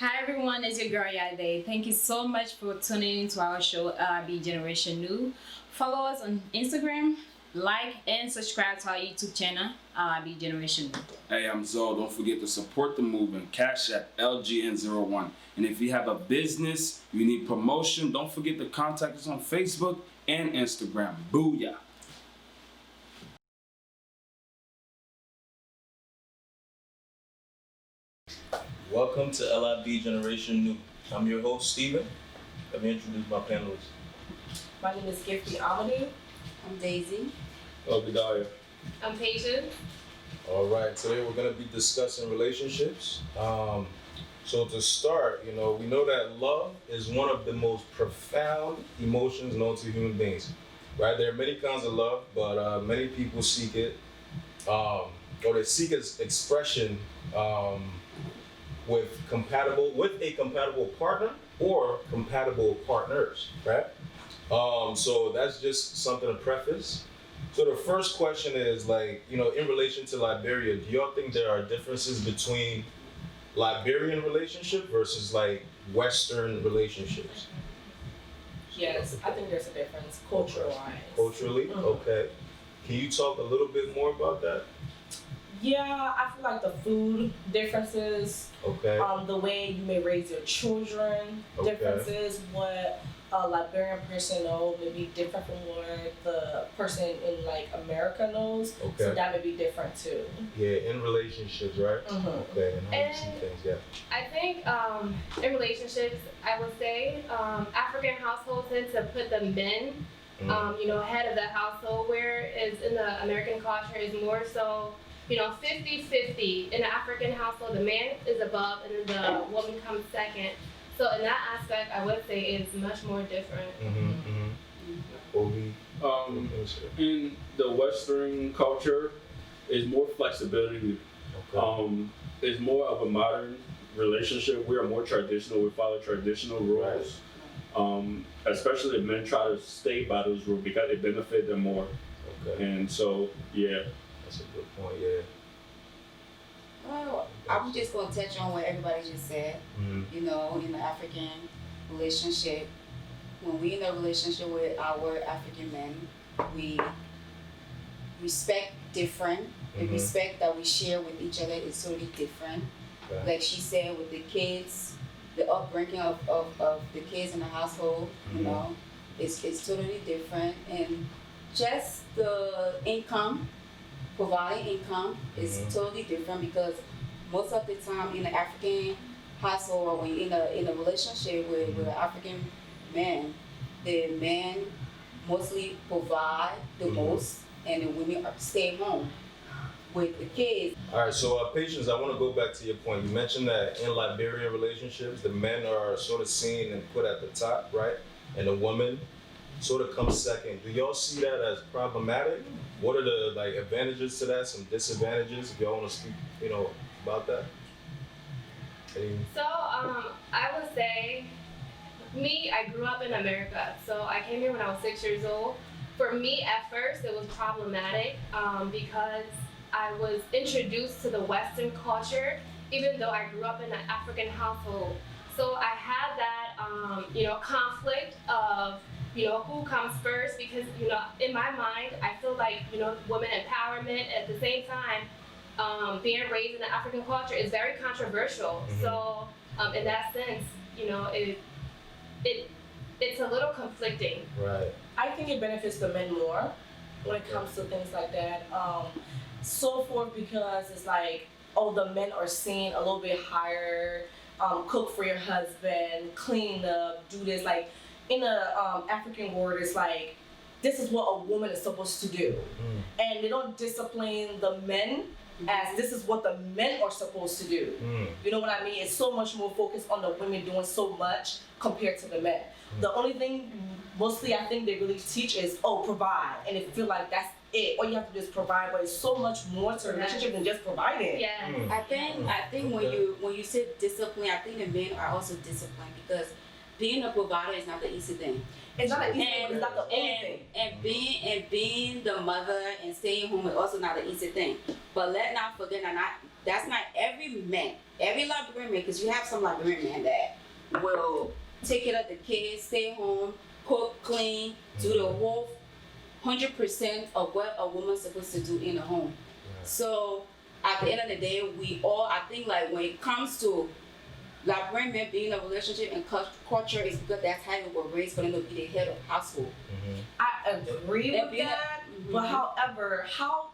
Hi everyone, it's your girl Yade. Thank you so much for tuning into our show, L.I.B Generation New. Follow us on Instagram, like and subscribe to our YouTube channel, L.I.B Generation New. Hey, I'm Zoe. Don't forget to support the movement. Cash at LGN01. And if you have a business, you need promotion, don't forget to contact us on Facebook and Instagram. Booyah! Welcome to L.I.B Generation New. I'm your host, Steven. Let me introduce my panelists. My name is Gifty Amadi. I'm Daisy. Oh, Vidaya. I'm Patience. All right, today we're going to be discussing relationships. So to start, we know that love is one of the most profound emotions known to human beings, right? There are many kinds of love, but many people seek it, or they seek its expression with a compatible partner or compatible partners, right? So that's just something to preface. So the first question is in relation to Liberia, do y'all think there are differences between Liberian relationship versus Western relationships? Yes, I think there's a difference culture-wise. Culturally? Mhm. Okay. Can you talk a little bit more about that? Yeah, I feel like the food differences, Okay. the way you may raise your children Okay. differences, what a Liberian person knows may be different from what the person in America knows. Okay. So that may be different too. Yeah, in relationships, right? Mhm. Okay, and how you see And- things, yeah. I think in relationships, I would say African households tend to put the men, head of the household, whereas in the American culture is more so, 50-50. In the African household, the man is above and then the woman comes second. So in that aspect, I would say it's much more different. In the Western culture, is more flexibility. Okay. It's more of a modern relationship. We are more traditional. We follow traditional rules. Especially if men try to stay by those rules because it benefits them more. Okay. And so, yeah. That's a good point, yeah. Well, I'm just going to touch on what everybody just said. Mm-hmm. In the African relationship, when we in a relationship with our African men, we respect different. The Mhm. respect that we share with each other is totally different. Okay. Like she said, with the kids, the upbringing of the kids in the household, Mhm. it's totally different. And just the income, providing income is Mhm. totally different because most of the time in the African household or when you're in a relationship with an African man, the man mostly provide the Mhm. most and the women stay home with the kids. All right, so Patience, I want to go back to your point. You mentioned that in Liberian relationships, the men are sort of seen and put at the top, right? And the woman sort of comes second. Do y'all see that as problematic? What are the advantages to that, some disadvantages, if y'all want to speak, about that? So I would say, I grew up in America. So I came here when I was 6 years old. For me, at first, it was problematic because I was introduced to the Western culture, even though I grew up in an African household. So I had that, conflict of, who comes first because, in my mind, I feel like, women empowerment at the same time, being raised in the African culture is very controversial. Mhm. So in that sense, it's a little conflicting. Right. I think it benefits the men more when it comes to things like that. So forth because it's the men are seen a little bit higher, cook for your husband, clean up, do this. In the African world, it's this is what a woman is supposed to do. And they don't discipline the men as this is what the men are supposed to do. You know what I mean? It's so much more focused on the women doing so much compared to the men. The only thing mostly I think they really teach is provide, and it feel like that's it. All you have to do is provide, but it's so much more to a relationship than just providing. Yeah. I think when you say discipline, I think the men are also disciplined because being a provider is not the easy thing. It's not an easy thing, but it's not the only thing. And being the mother and staying home is also not an easy thing. But let not forget that's not every man. Every Liberian man, because you have some Liberian men that will take care of the kids, stay home, cook, clean, do the whole 100% of what a woman's supposed to do in the home. So at the end of the day, I think like when it comes to Liberian men being in a relationship and culture, is because that's how they were raised for them to be the head of household. I agree with that, but however, how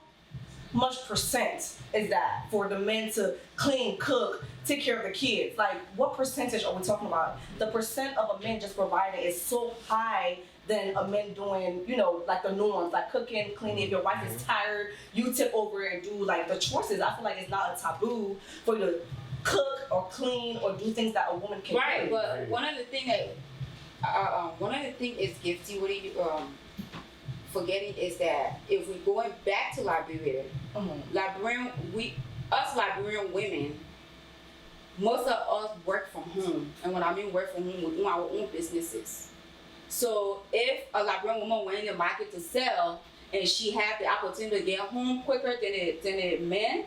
much percent is that for the men to clean, cook, take care of the kids? Like, what percentage are we talking about? The percent of a man just providing is so high than a man doing, you know, like the norms, like cooking, cleaning. If your wife is tired, you tip over and do like the chores. I feel like it's not a taboo for you to cook or clean or do things that a woman can Right, do. but one of the things is Gifty, what are you forgetting is that if we're going back to Liberia, Liberian women, most of us work from home, and when I mean work from home, we do our own businesses. So if a Liberian woman went in the market to sell and she had the opportunity to get home quicker than a man,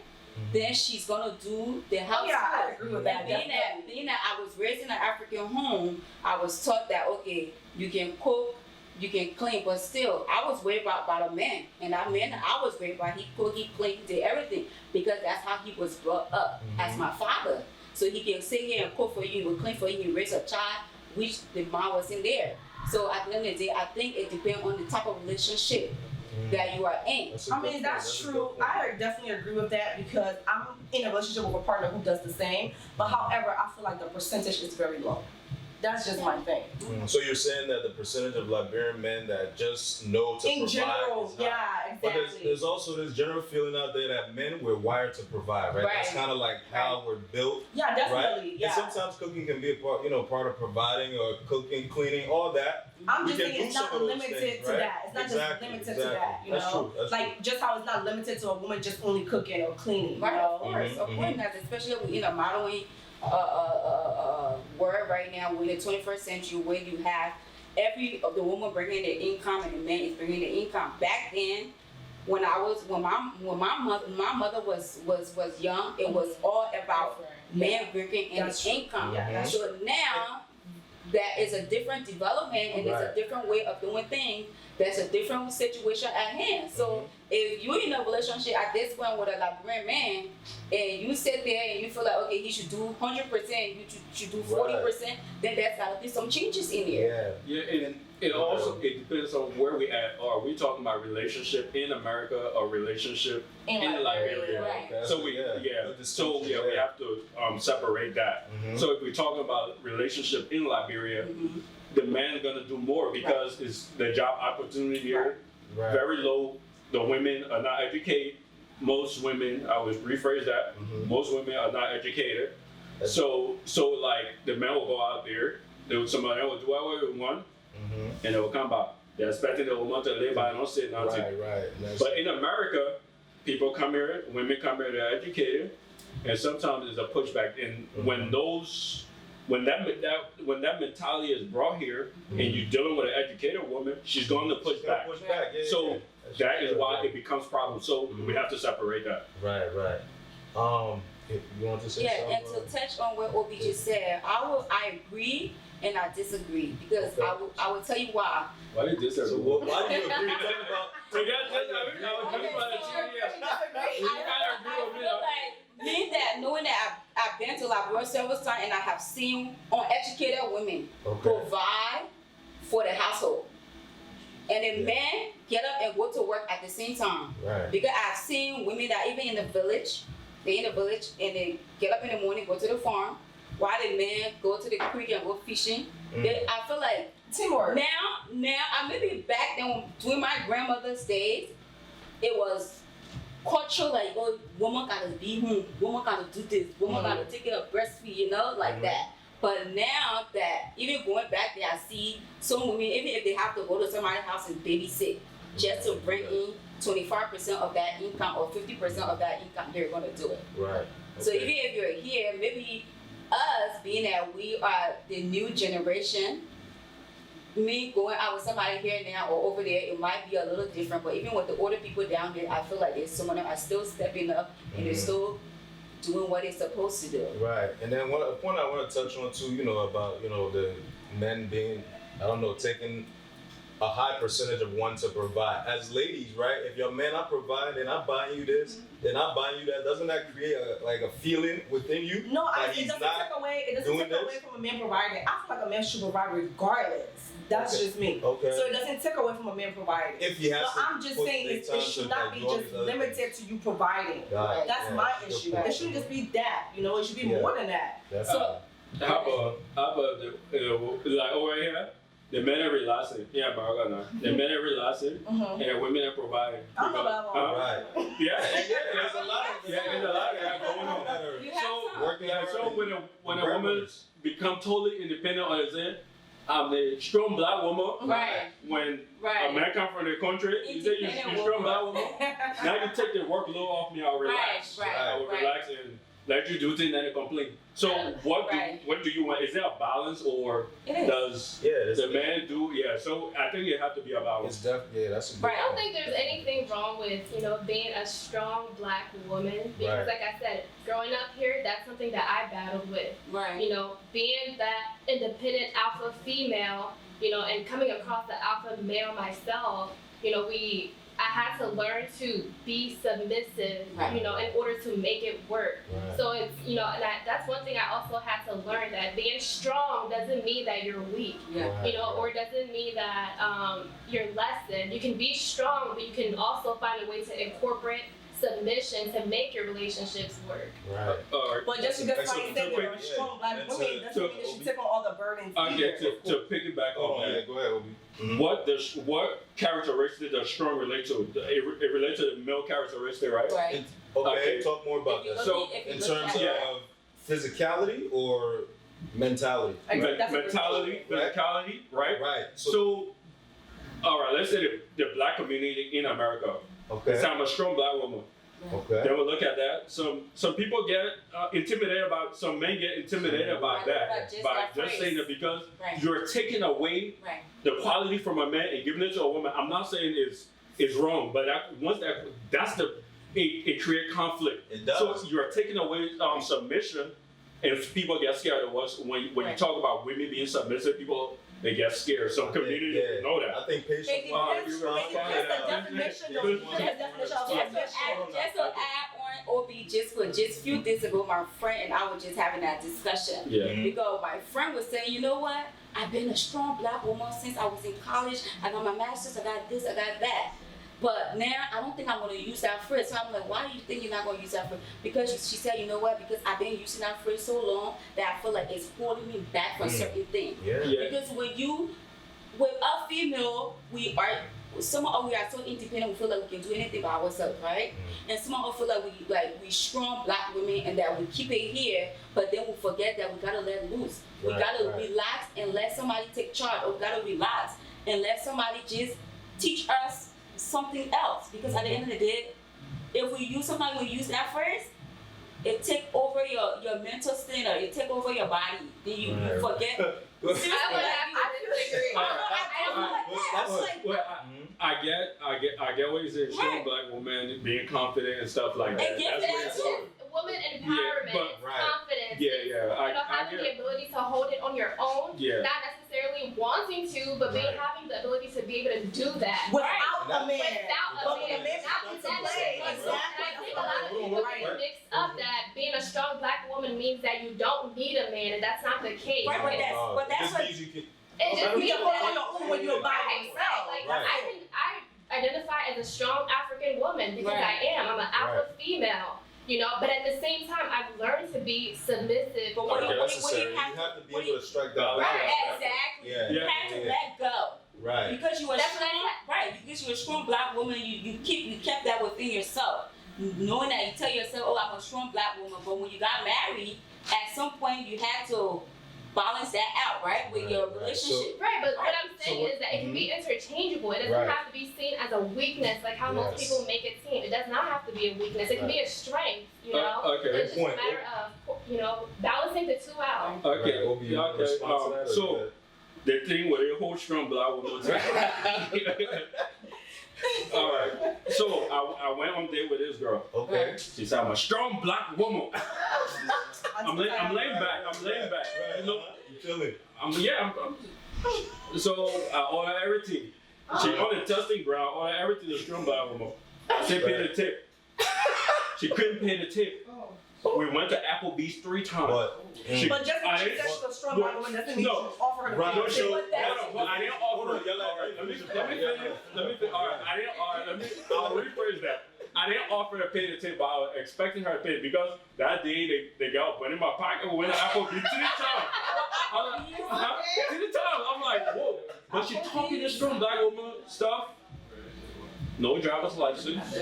then she's gonna do the housework. I agree with that. Being that I was raised in an African home, I was taught that okay, you can cook, you can clean, but still, I was raised by a man, and that man I was raised by, he cooked, he cleaned, he did everything because that's how he was brought up as my father. So he can sit here and cook for you, he will clean for you, he raise a child, which the mom wasn't there. So at the end of the day, I think it depends on the type of relationship that you are in. I mean, that's true. I definitely agree with that because I'm in a relationship with a partner who does the same. But however, I feel like the percentage is very low. That's just my thing. So you're saying that the percentage of Liberian men that just know to In provide general, is high. yeah, exactly. But there's also this general feeling out there that men we're wired to provide, right? That's kind of like how we're built. Yeah, definitely. Right? Yeah. And sometimes cooking can be a part of providing or cooking, cleaning, all that. I'm We just can saying do it's some not of those limited things, to right? that. It's not just limited to that, you That's know? true. That's Like, just how it's not limited to a woman just only cooking or cleaning, Right, you know? of course, not, especially in a modeling world right now, we're in the 21st century where you have the woman bringing the income and the man is bringing the income. Back then, when my mother was young, it was all about man bringing in his income. So now that is a different development and it's a different way of doing things. There's a different situation at hand. So if you're in a relationship at this point with a Liberian man and you sit there and you feel like, okay, he should do 100%, you should do 40%, then there's gotta be some changes in here. Yeah, and it also depends on where we at. Are we talking about relationship in America or relationship in Liberia? Right. Okay, So we have to separate that. So if we're talking about relationship in Liberia, the man gonna do more because it's the job opportunity here very low. The women are not educated. Most women, I would rephrase that. Most women are not educated. So like the man will go out there. Somebody will do whatever they want, and they will come back. They're expecting the woman to live by and say nothing. But in America, people come here, women come here, they're educated, and sometimes there's a pushback. And when that mentality is brought here, and you're dealing with an educated woman, she's going to push back. So that is why it becomes a problem. So we have to separate that. Right. You want to say something? And to touch on what Obi just said, I agree and I disagree because I will tell you why. Why did you disagree? So why do you agree? Talk about. Knowing that I've been to Liberia several times and I have seen uneducated women provide for the household. And the men get up and go to work at the same time. Because I've seen women that even in the village, they're in the village and they get up in the morning, go to the farm, while the men go to the creek and go fishing. I feel like teamwork. Now, maybe back then during my grandmother's days, it was culture like, oh, woman gotta be home, woman gotta do this, woman gotta take care of breastfeed, you know, like that. But now that even going back there, I see some women, even if they have to go to somebody's house and babysit, just to bring in 25% of that income or 50% of that income, they're gonna do it. So even if you're here, maybe us being that we are the new generation, me going out with somebody here now or over there, it might be a little different. But even with the older people down there, I feel like there's some of them are still stepping up and they're still doing what they're supposed to do. Right, and then a point I want to touch on too, about the men being, I don't know, taking a high percentage of one to provide. As ladies, right? If your man not providing and I'm buying you this, then I'm buying you that. Doesn't that create a feeling within you? No, that it he's doesn't not take away. It doesn't doing take away this? from a man providing. I feel like a man should provide regardless. That's Okay. just me. Okay. So it doesn't take away from a man providing. If he has But to I'm just put saying big it time should to, not like, be do all just these other limited things. to you providing. Got it. That's Yeah, my good issue. point. It shouldn't just be that. It should be Yeah. more than that. That's So- How about like over here, the men are relaxing. Yeah, but the men are relaxing Mm-hmm. and women are providing. I don't know about that one. right. Yeah, There's a lot of there's a lot of that going on. You have So, some. Working hard so when a woman breadwinners. become totally independent on his own, I'm a strong black woman. Right. When Right. a man come from the country, you say you're Independent strong black woman. woman. Now you take the workload off me. I'll relax. Right, I will right. relax and let you do things and then complain. So Right. what do you want? Is there a balance or It is. does Yeah, the man do? Yeah. So I think it have to be a balance. that's a good Right. I don't think there's anything wrong with, being a strong black woman because, Right. like I said, growing up here, that's something that I battled with. Right. Being that independent alpha female, and coming across the alpha male myself, I had to learn to be submissive, Right. in order to make it work. Right. So it's, and that's one thing I also had to learn, that being strong doesn't mean that you're weak. Yeah. Right. Or doesn't mean that you're less than. You can be strong, but you can also find a way to incorporate submission to make your relationships work. Right. But just because somebody said they're a yeah, strong black that's women a- doesn't mean they should take on all the burdens Okay, either. to piggyback Oh, on yeah, that, go ahead, Obi. Mhm. what characteristics does strong relate to? It relates to the male characteristic, right? Right. Okay, Okay. talk more about If you that. look So, at- if you In look terms at- Yeah. of physicality or mentality? That's a good Mentality, Right. physicality, right? Right. So, all right, let's say the black community in America. Okay. Let's say I'm a strong black woman. Okay. Then we'll look at that. Some people get intimidated about. Some men get intimidated about that Just by that just phrase. saying it because Right. you're taking away Right. the quality from a man and giving it to a woman. I'm not saying it's wrong, but it creates conflict. It does. So you're taking away submission, and if people get scared of us when you Right. talk about women being submissive, people they get scared. Some communities Yeah. know that. I think patience. It depends the definition though. It depends the definition of submission. Just to add on, Obi, just a few days ago, my friend and I were just having that discussion. Yeah. Mhm. Because my friend was saying, you know what? I've been a strong black woman since I was in college. I got my master's, I got this, I got that. But now I don't think I'm going to use that phrase. So I'm like, why do you think you're not going to use that phrase? Because she said, you know what? Because I've been using that phrase so long that I feel like it's holding me back from certain things. Yeah. Yeah. Because with a female, we are so independent. We feel like we can do anything by ourselves, right? And some of us feel like we strong black women and that we keep it here, but then we forget that we gotta let loose. We Right, gotta right. relax and let somebody take charge, or we gotta relax and let somebody just teach us something else. Because at the end of the day, if we use that phrase, it take over your mental state, or it take over your body. Then you Right. forget. I would have to disagree. I get what you say. Strong Right. black woman being confident and stuff like that. And get That's that what it's too. for. Woman empowerment, but- it's right. confidence. Yeah, it's, yeah. I having get the ability to hold it on your own, Yeah. not necessarily wanting to, but Right. having the ability to be able to do that. Without Right. a man. Without a But when man. a man Not comes that into play, much. exactly. And I think a lot of people get mixed up that being a strong black woman means that you don't need a man, and that's not the case. Right, but that's Just what. means you can. It just You means can hold on that your own when you're by Right, yourself. Like Right. I identify as a strong African woman because Right. I am. I'm an alpha female, But at the same time, I've learned to be submissive. But when Okay, you necessary. have You have to be when able to strike that Right. balance. exactly, Yeah. you have to let go. Right. Because you are That's strong, right? Because you're a strong black woman, you kept that within yourself, knowing that you tell yourself, "Oh, I'm a strong black woman." But when you got married, at some point you had to balance that out, right, with your Right. relationship. Right, but what I'm So saying what- is that it can be interchangeable. It doesn't Right. have to be seen as a weakness, like how most Yes. people make it seem. It does not have to be a weakness. It can be a strength, Okay. It's just Good a point. matter of, balancing the two out. Okay. Right. Obi, you wanna Okay. respond to that, or So you the thing with a whole strong black woman. All right. So I I went on a date with this girl. Okay. She said, I'm a strong black woman. I'm laying back. Right. You know, You chilling. So I order everything. She on the testing ground, order everything to strong black woman. I said, pay the tip. She couldn't pay the tip. We went to Applebee's 3 times. But just because she said she's a strong black woman doesn't mean you offer her the Right. money. So, I didn't offer. Let me finish. All right. I'll rephrase that. I didn't offer to pay the tip, but I was expecting her to pay because that day they got put in my pocket. We went to Applebee's 3 times. I'm like, whoa. But she talking this strong black woman stuff. No driver's license.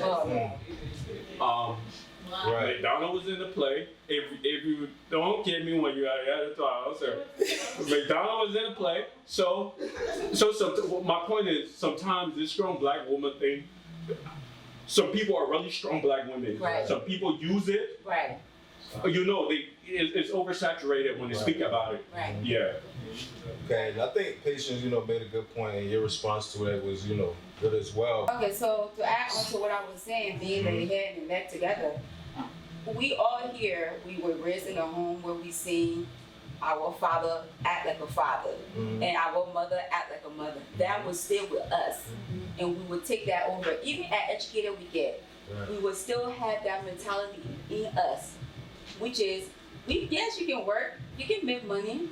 Right. McDonald's was in the play. If you don't get me when you're at the time, sir. McDonald's was in the play. So my point is, sometimes this strong black woman thing. Some people are really strong black women. Right. Some people use it. Right. You know, it's oversaturated when they speak about it. Right. Yeah. Okay, and I think Patience, made a good point, and your response to it was, good as well. Okay, so to add on to what I was saying, being that they had and met together, we all here, we were raised in a home where we seen our father act like a father and our mother act like a mother. That was still with us, and we would take that over. Even as educated we get, we would still have that mentality in us, which is, yes, you can work, you can make money,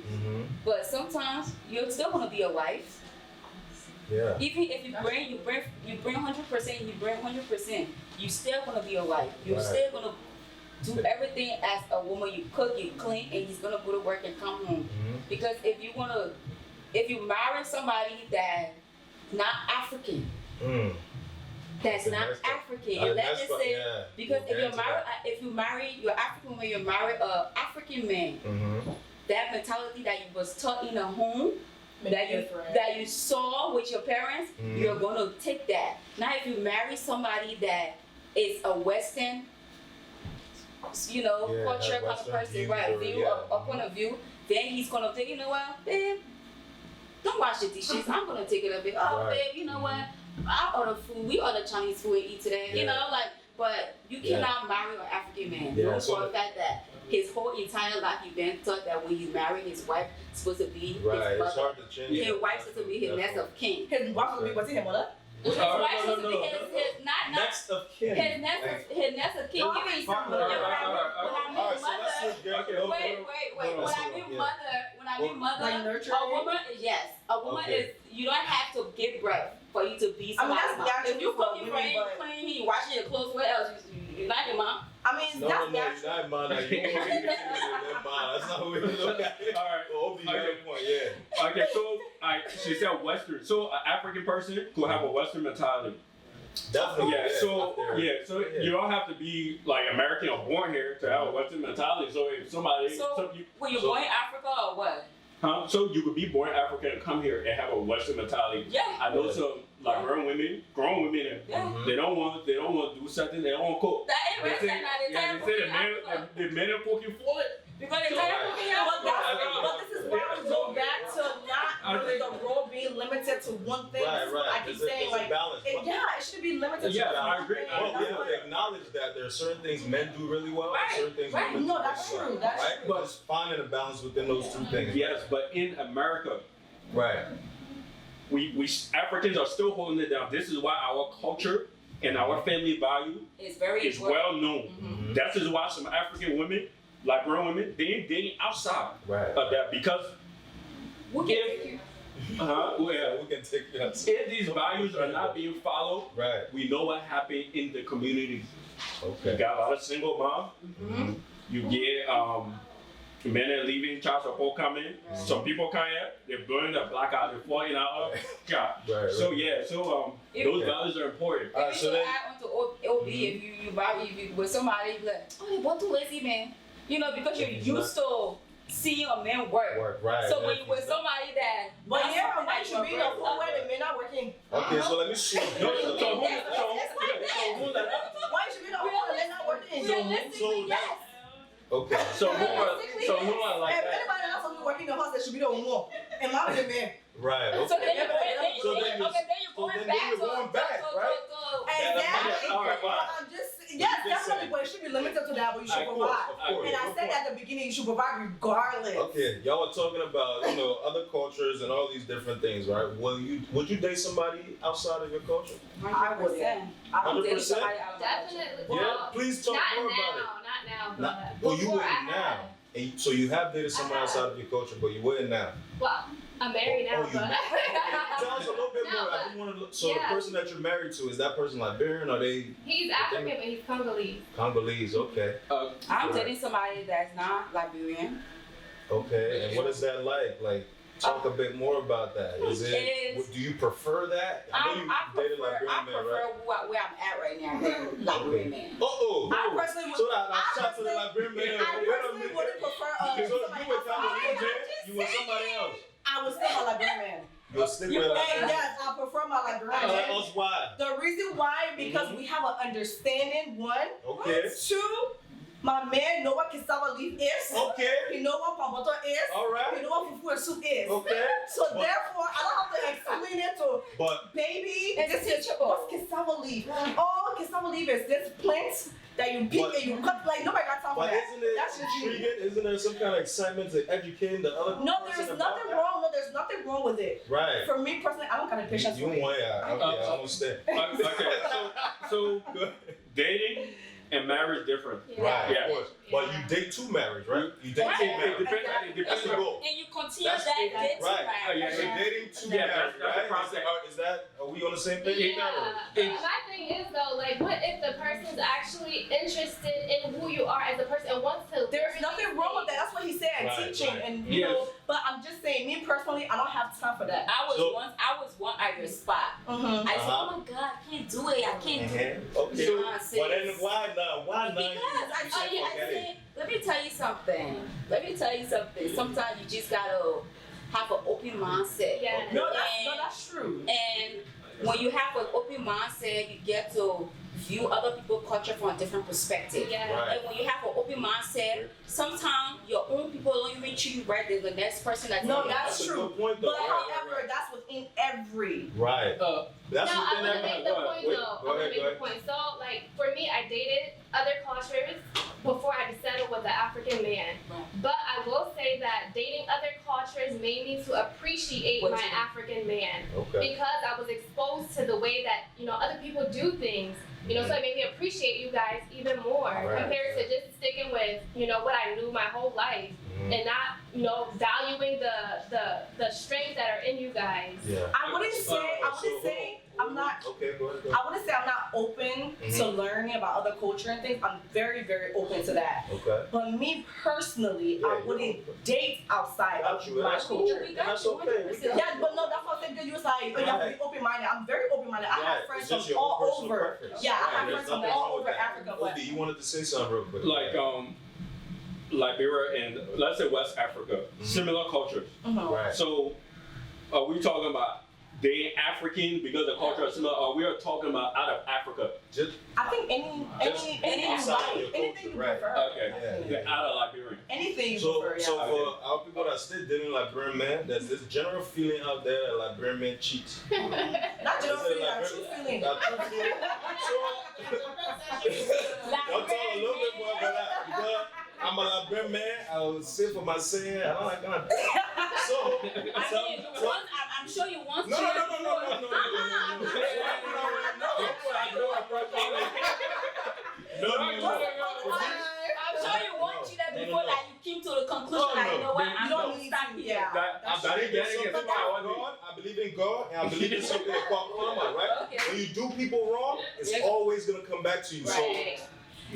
but sometimes you're still gonna be a wife. Yeah. Even if you bring 100%, you bring 100%, you still gonna be a wife. You're still gonna do everything as a woman. You cook, you clean, and he's gonna go to work and come home. Because if you marry somebody that's not African, that's not African, and let's just say, because if you marry your African woman, you marry a African man, that mentality that you was taught in a home, that you saw with your parents, you're gonna take that. Now, if you marry somebody that is a Western, culture kind of person, a point of view, then he's gonna think, you know what, babe, don't wash the dishes. I'm gonna take it a bit. Babe, you know what? I order food. We order Chinese food and eat today. But you cannot marry an African man. Yeah, Know for a fact that his whole entire life he's been taught that when he's marrying his wife, it's supposed to be his mother. It's hard to change. His wife's supposed to be his next of kin. His wife would be, was he his mother? His wife's supposed to be his Next of kin. his next of kin. No, Give me I some. mean, When I mean mother, like nurture a woman is, you don't have to give birth for you to be somebody's mom. If you cooking for him, cleaning, he washing your clothes, what else? You're not your mom. I mean, No, that's you're not mine. You want me to That's not what we look at it. All right. Well, you got a point, yeah. Okay, so she said Western. So an African person could have a Western mentality. Definitely. So you don't have to be like American or born here to have a Western mentality. So if somebody, were you born in Africa or what? So you could be born African and come here and have a Western mentality. Yeah. I know some like grown women, they don't want to do something. They don't want to cook. That ain't racist. They say the men are cooking for it. Because they tell you, but this is why we go back to not really the role being limited to one thing. I keep saying it should be limited to one I agree. thing. Well, we have to acknowledge that there are certain things men do really well, and certain things women do. No, that's true. That's right? true. But it's finding a balance within those two things. Yes, but in America, Right. we Africans are still holding it down. This is why our culture and our family value is very well known. That is why some African women, like grown women, they ain't dating outside of that because we can take you outside. If these values are not being followed, we know what happened in the community. Okay. You got a lot of single moms. You get men are leaving, child support coming. Some people come here, they're burning the blackout, they're falling out of job. Those values are important. So add on to OB, if you marry with somebody, like, oh, what too lazy, man. Because you're used to seeing a man work. So when you with somebody that, but why should be the whole way the men are working? Okay, so let me see. Why should be the whole way they're not working? Okay. So who are like if that? anybody else will be working in the house, there should be the woman. And my man. Right. Okay. So then you're going back, right? Exactly. All right. Right, But right. I'm just yes, definitely, but it should be limited to that. But you should Of provide. course. And I said at the beginning, you should provide regardless. Okay, y'all are talking about other cultures and all these different things, right? Would you date somebody outside of your culture? 100%. I'm dating 100%? somebody out of my culture. Definitely. Yeah, Well, please talk not more now, about it. not now, Nah, but well, you before wouldn't I now. had. And so you have dated someone I have. outside of your culture, but you wouldn't now. Well, I'm married now, Oh, you but. Tell us a little bit No, more. I but- just want to. So yeah. the person that you're married to, is that person Liberian or they He's African, but he's Congolese. Congolese? Okay, I'm dating somebody that's not Liberian. okay. And what is that like? Like, talk a bit more about that. Is it? Do you prefer that? I know you dated Liberian man, right? Where I'm at right now, than Liberian man. I personally would. So that shot to the Liberian man. I Wait a personally minute. wouldn't prefer So somebody you with outside. Congolese, Jay? You with somebody else? I would still my Liberian man. You'll stick with And Liberian. yes, I prefer my Liberian Tell man. us why. The reason why, because we have an understanding, one. Okay. Two, my man know what cassava leaf is. Okay. He know what pamoto is. All right. He know what fufu and soup is. Okay. So therefore, I don't have to explain it to But baby. It's This is teachable. what's cassava leaf. Oh, cassava leaf is this plant that you pick But- and you cut. Like nobody got time for that. isn't it That's just you. intriguing? Isn't there some kind of excitement to educating the other No, person there's about nothing that? wrong. No, there's nothing wrong with it. Right. For me personally, I don't got the patience You for it. want I understand. Okay, so dating and marriage different. Right, Yeah. of course. But you date to marriage, right? You date Right. to It marriage. depends. It That's depends. the goal. And you continue That's that it. dating Right. marriage. Yeah, You're dating to Yeah, marriage, that's the right? process. Are we on the same page? Yeah. My thing is though, like, what if the person's actually interested in who you are as a person and wants to? There's learn nothing these wrong with things? that. That's what he said, Right, teaching, right. and Yes. but I'm just saying, me personally, I don't have time for that. I was So- once at your spot. Mm-hmm. I said, Uh-huh. oh my God, I can't do it. I can't do it. Okay. Nonsense. But then why not? Why not? Because I said, let me tell you something. Sometimes you just gotta have an open mindset. Yeah. No, that's true. And when you have an open mindset, you get to view other people's culture from a different perspective. Yeah. Right. And when you have an open mindset, sometimes your own people don't even treat you right than the next person that's No, in your that's a true. good point, though. But however, that's within every. Right. That's No, I within want to every. make the Go ahead. point Wait, though. go I want ahead, to go make the point. So, like, for me, I dated other cultures before I settled with an African man. Right. But I will say that dating other cultures made me to appreciate What my you- African man Okay. because I was exposed to the way that other people do things. So it made me appreciate you guys even more Right. compared to just sticking with what I knew my whole life and not valuing the strengths that are in you guys. Yeah. I wouldn't say I'm not. Okay, go ahead. I wouldn't say I'm not open to learning about other culture and things. I'm very, very open to that. Okay. But me personally, Yeah, I you're wouldn't open. date outside Got of you, my that's culture. We got That's you okay. We 100%. got Yeah, but no, that's what I'm saying. You was like, you have to be open-minded. I'm very open-minded. I Right. have friends It's just from your own all personal over. preference. Yeah, I Right. have There's friends from nothing all wrong with over that. Africa. But Obi, you wanted to say something real quick. Like Liberia and let's say West Africa, similar cultures. Right. So are we talking about they African because the culture is similar, or we are talking about out of Africa? Just I think anything you outside like, your anything culture, you right. prefer. Okay. Yeah. They're out of Liberia. Anything you so prefer, yeah. so for our people that still dating Liberian men, there's this general feeling out there that Liberian men cheat. Not just Is it feeling, a Liberian- true feeling. a true feeling? Y'all talk a little bit more about that because I'm a Liberian man. I will say for my saying, I don't like that. So, I'm sure you want no, to. no, no, no, no, no, no, no, no, I'm sure you want you that before no. that you came to the conclusion that you know what, I'm don't gonna need stop to, here. yeah. I believe in something called God. I believe in God, and I believe in something called karma, right? Okay. When you do people wrong, it's Yeah. always gonna come back to you. So Right.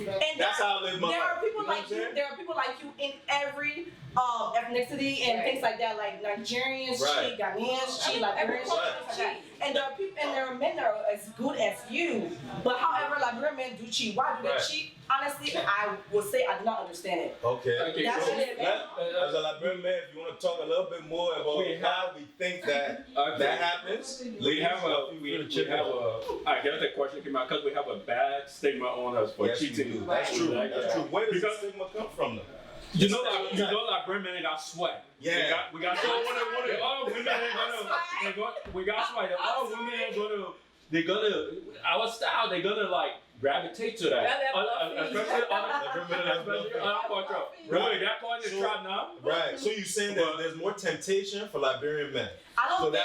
And that's how I live my there life. are people You know what like I'm you. saying? There are people like you in every ethnicity and Right. things like that. Like Nigerians Right. cheat, Ghanaians cheat, Every Liberians culture cheat, is things like that. And there are people, and there are men that are as good as you. But however, Liberian men do cheat. Why do they Right. cheat? Honestly, I would say I do not understand it. Okay. Okay, That's So, it, as a Liberian man, if you want to talk a little bit more about how we think that that happens, We have a ladies, we feel free to chip have in. I guess the question came out because we have a bad stigma on us for Yes, we cheating. do. That's true. Like That's that. true. Where does the Because stigma come from, though? you know Liberian men got sweat. Yeah. We got So what all women ain't gonna we got sweat. All women ain't gonna our style, they're gonna like gravitate to that. Especially other culture. Really, that point is trap now. Right. So you're saying that there's more temptation for Liberian men. I don't So think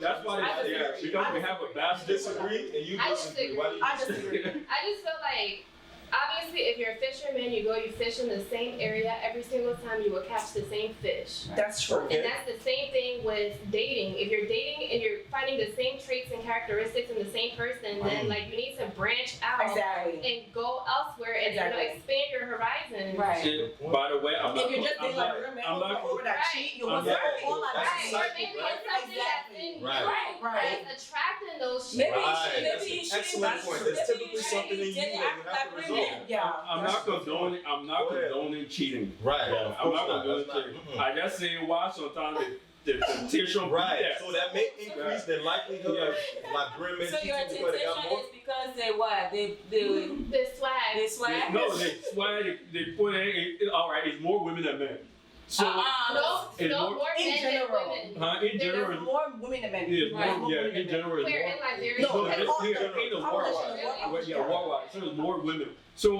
that's why I because we have a basket. disagree and you I disagree. Why do you I disagree. I just feel like, obviously, if you're a fisherman, you fish in the same area every single time, you will catch the same fish. That's true. And that's the same thing with dating. If you're dating and you're finding the same traits and characteristics in the same person, then like you need to branch out Exactly. and go elsewhere and expand your horizons. Right. And by the way, I'm If not. you're just I'm being not. like women I'm not. over that cheat, you want Yeah, all like that's Right, a or cycle, maybe right? it's something that's in you Right. that's attracting those Maybe traits. Right. maybe That's an excellent point. There's typically something in you that you have to resolve. Yeah. I'm not condoning. I'm not Go ahead. condoning cheating. Right. Yeah, Of I'm course not condoning That's cheating. I just say why sometimes the temptation. Right. Be there. So that may increase the likelihood of Liberian men So your cheating because they got temptation more. is because they what? They The swag. they swag? No, that's why they put in. All right, it's more women than men. So No, it's more more- men In than general. women. in There's general, more women than men. yeah, Right. more, yeah, in general, it's Where more. in Liberia? No, No, it's it's all here, the in the population. worldwide. Yeah, worldwide. So there's more women. So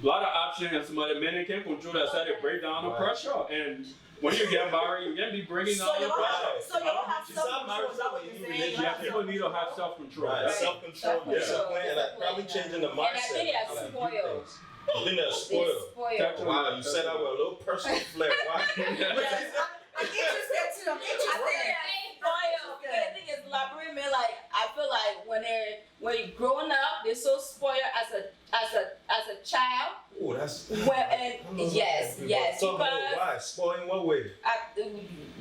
a lot of options, and some of the men can't control that side. They break down the Right. pressure, and when you get married, you can't be bringing So down the y'all pressure. have She's not married, self-control. so you Saying religious. y'all Yeah, have people need to have self-control. Right. That's- Self-control, Yeah. discipline, and like probably changing the mindset. And I think they are of how you do spoiled. things. I think they're They spoiled. spoiled. Wow, you said that with a little personal flair. Why? I'm interested too. I'm I interested. think they're spoiled. Because the thing is, Liberian men, like I feel like when you're growing up, they're so spoiled as a child. Oh, that's. Yes, Talk about because why? Spoiling what way?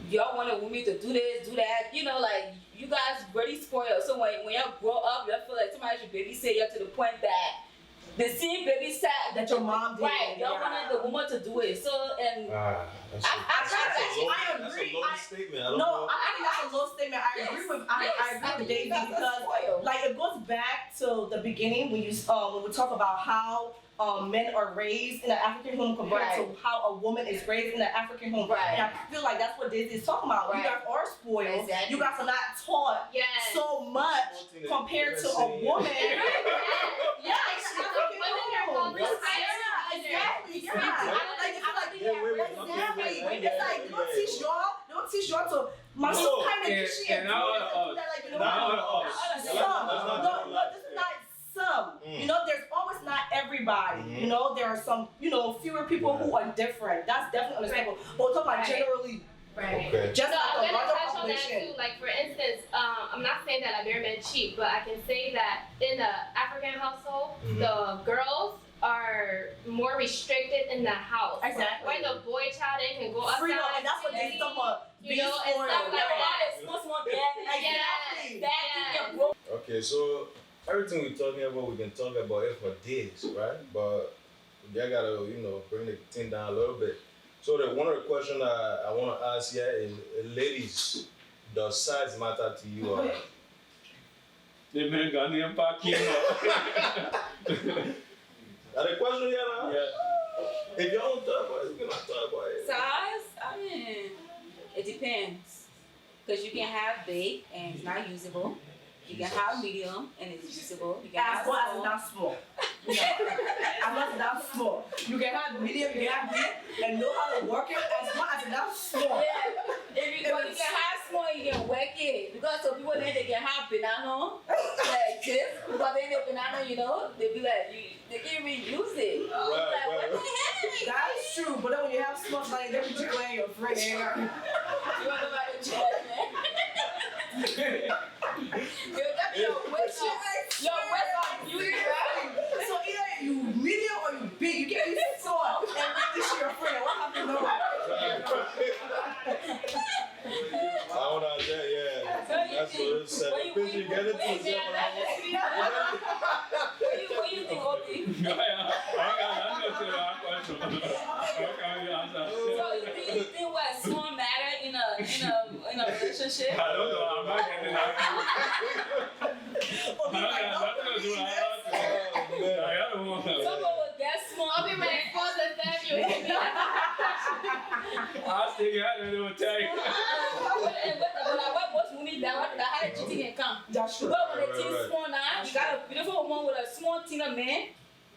y'all wanted women to do this, do that. You know, like you guys really spoiled. So when y'all grow up, y'all feel like somebody should babysit you to the point that the same babysat That your mom did. Right, y'all Yeah. wanted the woman to do it. So and That's I that's agree. a loaded statement. I don't No, know. I think that's a low statement. I agree with Daisy because like it goes back to the beginning when we talk about how men are raised in an African home compared to how a woman is raised in an African home. Right. And I feel like that's what Daisy is talking about. You Right. guys are spoiled. Exactly. You guys are not taught Yes. so much compared to a woman. Yeah, it's African home. Exactly. Yeah. Like it's like exactly. It's like they don't teach y'all to my No. sister kind of And- shit. and now, Like, you know, Now, some. not No, this is not some. You know, there's always not everybody. You know, there are some, fewer people who are different. That's definitely understandable. But we're talking about generally, Right. Okay. just So like I'm the gonna larger touch on that population. too. Like for instance, I'm not saying that Liberian men cheat, but I can say that in the African household, the girls are more restricted in the house. Exactly. When the boy child they can go outside, Freedom, and that's what they talk about. you know, and spoiled. stuff like that. Exactly. Yes. Okay, so everything we're talking about, we can talk about it for days, right? But you gotta, bring the thing down a little bit. So one of the questions I want to ask here is, ladies, does size matter to you? Or? The men got the impact. Now the question here now, Yeah. if y'all don't talk about it, we cannot talk about it. size, I mean, it depends. Because you can have big and it's not usable. You can have medium and it's usable. You can As have long as it's small. not small. As long as it's not small. You can have medium, you can have big, and know how to work it as long as it's not small. Yeah, if you can have small, you can work it. Because some people then they can have banana like this, but then the banana, they be like, they can't even use it. Like, what the heck? That's true, but then when you have small, like they be declaring your friend. You want to know about the chest, man? Your waist on beauty, right? So either you medium or you big. You can't be small and make this your friend. What happened to I don't know, yeah. That's what it said. Because you get it to yourself. What do you think, Obi? So do you think what small matter in a relationship? I don't know. I'm not getting that. Someone will get small. I'll be my father, thank you. I'll stick out and it will tell you. When I work most women down, I had a cheating account. time. That's true. But when they team small now, you got a beautiful woman with a small team of man.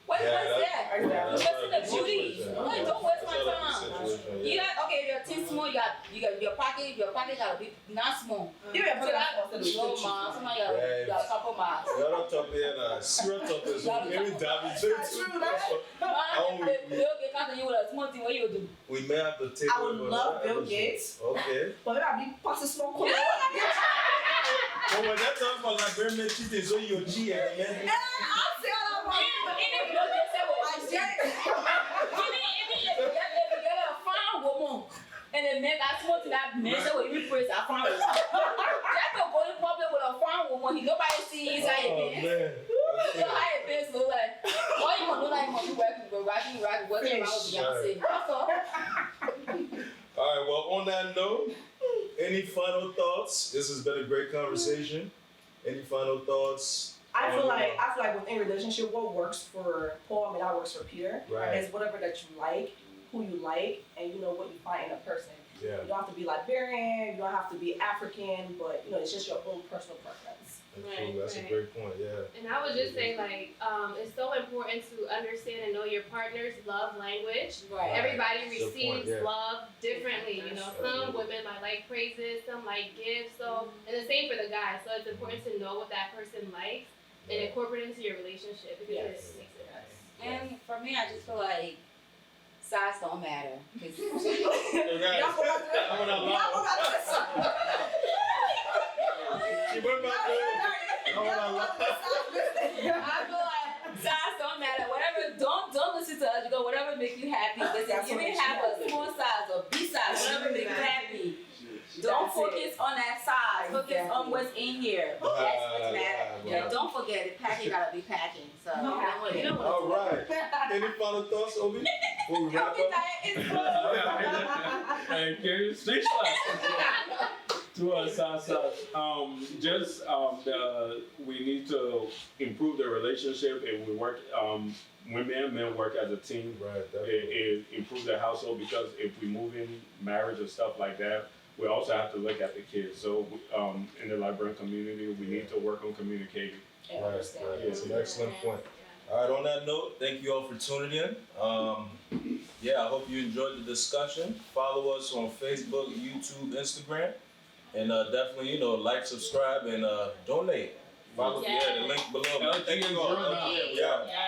What is that? You're wasting the beauty. Like, don't waste my time. You got okay. If your team small, you got your pocket. Your pocket gotta be not small. You So that no man. Somebody gotta compromise. The other top here, serious top is very damaging. That's true. That's true. If Bill Gates comes to you with a small thing, what you do? We may have to take. I would love Bill Gates. Okay. But maybe I'll be passing smoke. But when that time for Liberian cheating, so your G and the man. I'll say all I want. But even Bill Gates said what I said. Even if you get a fine woman, and the man got small to that man, say what you praise a fine woman. That's the only problem with a fine woman. Nobody see inside your pants. You know how your pants look like. All you want to do like you want to working around with Beyonce. That's all. All right. Well, on that note, any final thoughts? This has been a great conversation. Any final thoughts? I feel like within relationship, what works for Paul, I mean that works for Peter. Right. Is whatever that you like, who you like, and you know what you find in a person. Yeah. You don't have to be Liberian, you don't have to be African, but you know it's just your own personal preference. That's true. That's a great point. Yeah. And I would just say, like, it's so important to understand and know your partner's love language. Right. Everybody Good point, receives yeah. love differently. You know, some women might like praises, some like gifts. So, and the same for the guy. So it's important to know what that person likes and incorporate it into your relationship because it makes it better. And for me, I just feel like size don't matter. She went back there. I feel like size don't matter. Whatever, don't listen to us. You go whatever make you happy. Listen, you may have a small size or big size, whatever make you happy. Don't focus on that size. Focus on what's in here. That's what matters. And don't forget, the packing gotta be packing. So you don't All right. Any final thoughts, Obi? Before we wrap up? And can you speak to us, we need to improve the relationship and we work, women and men work as a team. Right. It improve the household because if we move in marriage and stuff like that, we also have to look at the kids. So in the Liberian community, we need to work on communicating. Right. That's an excellent point. All right, on that note, thank you all for tuning in. I hope you enjoyed the discussion. Follow us on Facebook, YouTube, Instagram. And definitely, like, subscribe, and donate. Follow the link below. Thank you all. Yeah.